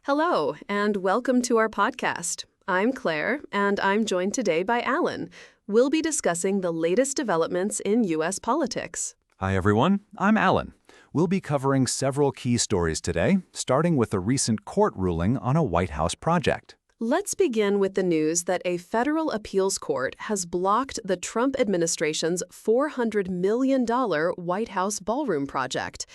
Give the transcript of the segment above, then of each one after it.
Hello, and welcome to our podcast. I'm Claire, and I'm joined today by Alan. We'll be discussing the latest developments in U.S. politics. Hi everyone, I'm Alan. We'll be covering several key stories today, starting with a recent court ruling on a White House project. Let's begin with the news that a federal appeals court has blocked the Trump administration's $400 million White House ballroom project.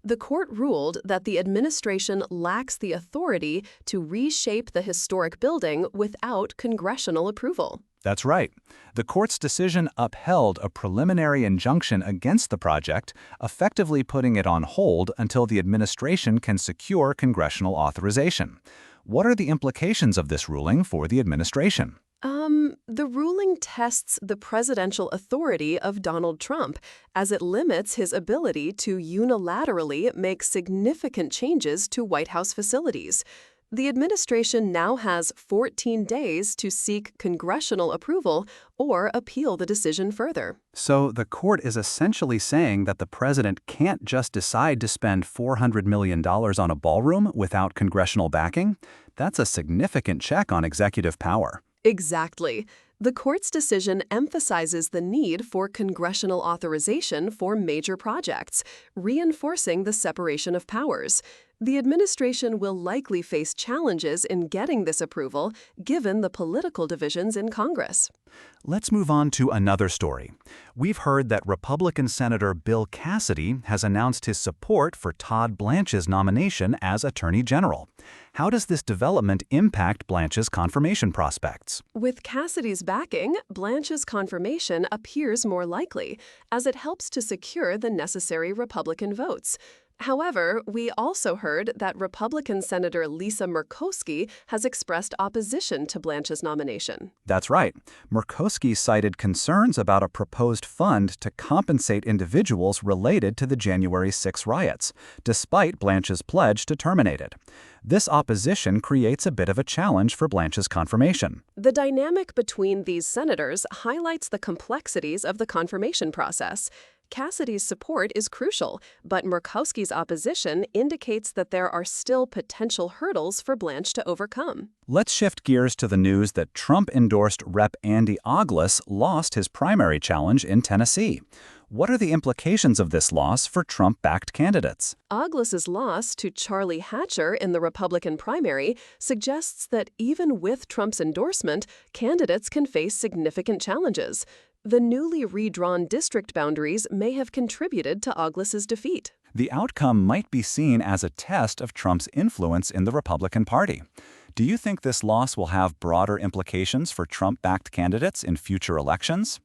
The court ruled that the administration lacks the authority to reshape the historic building without congressional approval. That's right. The court's decision upheld a preliminary injunction against the project, effectively putting it on hold until the administration can secure congressional authorization. What are the implications of this ruling for the administration? The ruling tests the presidential authority of Donald Trump, as it limits his ability to unilaterally make significant changes to White House facilities. The administration now has 14 days to seek congressional approval or appeal the decision further. So the court is essentially saying that the president can't just decide to spend $400 million on a ballroom without congressional backing? That's a significant check on executive power. Exactly. The court's decision emphasizes the need for congressional authorization for major projects, reinforcing the separation of powers. The administration will likely face challenges in getting this approval, given the political divisions in Congress. Let's move on to another story. We've heard that Republican Senator Bill Cassidy has announced his support for Todd Blanche's nomination as Attorney General. How does this development impact Blanche's confirmation prospects? With Cassidy's backing, Blanche's confirmation appears more likely, as it helps to secure the necessary Republican votes. However, we also heard that Republican Senator Lisa Murkowski has expressed opposition to Blanche's nomination. That's right. Murkowski cited concerns about a proposed fund to compensate individuals related to the January 6 riots, despite Blanche's pledge to terminate it. This opposition creates a bit of a challenge for Blanche's confirmation. The dynamic between these senators highlights the complexities of the confirmation process. Cassidy's support is crucial, but Murkowski's opposition indicates that there are still potential hurdles for Blanche to overcome. Let's shift gears to the news that Trump-endorsed Rep. Andy Ogles lost his primary challenge in Tennessee. What are the implications of this loss for Trump-backed candidates? Ogles' loss to Charlie Hatcher in the Republican primary suggests that even with Trump's endorsement, candidates can face significant challenges. The newly redrawn district boundaries may have contributed to Ogles' defeat. The outcome might be seen as a test of Trump's influence in the Republican Party. Do you think this loss will have broader implications for Trump-backed candidates in future elections?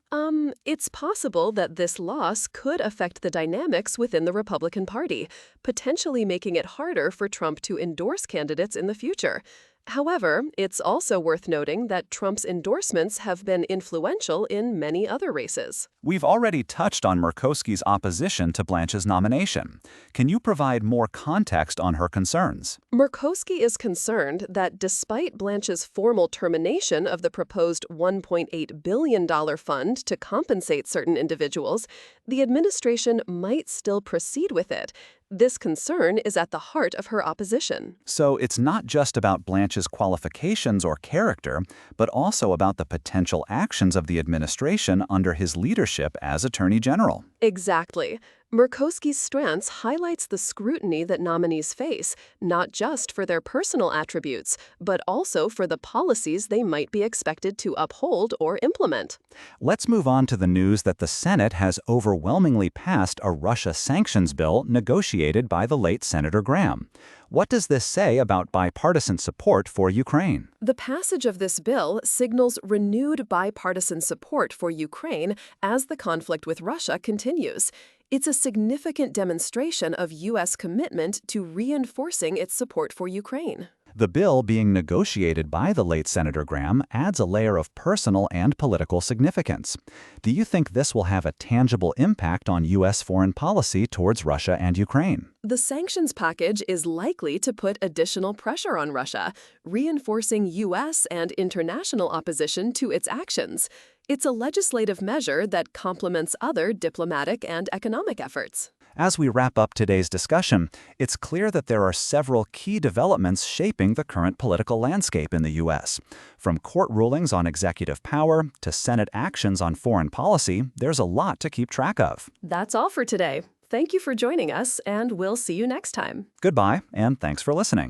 It's possible that this loss could affect the dynamics within the Republican Party, potentially making it harder for Trump to endorse candidates in the future. However, it's also worth noting that Trump's endorsements have been influential in many other races. We've already touched on Murkowski's opposition to Blanche's nomination. Can you provide more context on her concerns? Murkowski is concerned that despite Blanche's formal termination of the proposed $1.8 billion fund to compensate certain individuals, the administration might still proceed with it. This concern is at the heart of her opposition. So it's not just about Blanche's qualifications or character, but also about the potential actions of the administration under his leadership as Attorney General. Exactly. Murkowski's stance highlights the scrutiny that nominees face, not just for their personal attributes, but also for the policies they might be expected to uphold or implement. Let's move on to the news that the Senate has overwhelmingly passed a Russia sanctions bill negotiated by the late Senator Graham. What does this say about bipartisan support for Ukraine? The passage of this bill signals renewed bipartisan support for Ukraine as the conflict with Russia continues. It's a significant demonstration of U.S. commitment to reinforcing its support for Ukraine. The bill being negotiated by the late Senator Graham adds a layer of personal and political significance. Do you think this will have a tangible impact on U.S. foreign policy towards Russia and Ukraine? The sanctions package is likely to put additional pressure on Russia, reinforcing U.S. and international opposition to its actions. It's a legislative measure that complements other diplomatic and economic efforts. As we wrap up today's discussion, it's clear that there are several key developments shaping the current political landscape in the U.S. From court rulings on executive power to Senate actions on foreign policy, there's a lot to keep track of. That's all for today. Thank you for joining us, and we'll see you next time. Goodbye, and thanks for listening.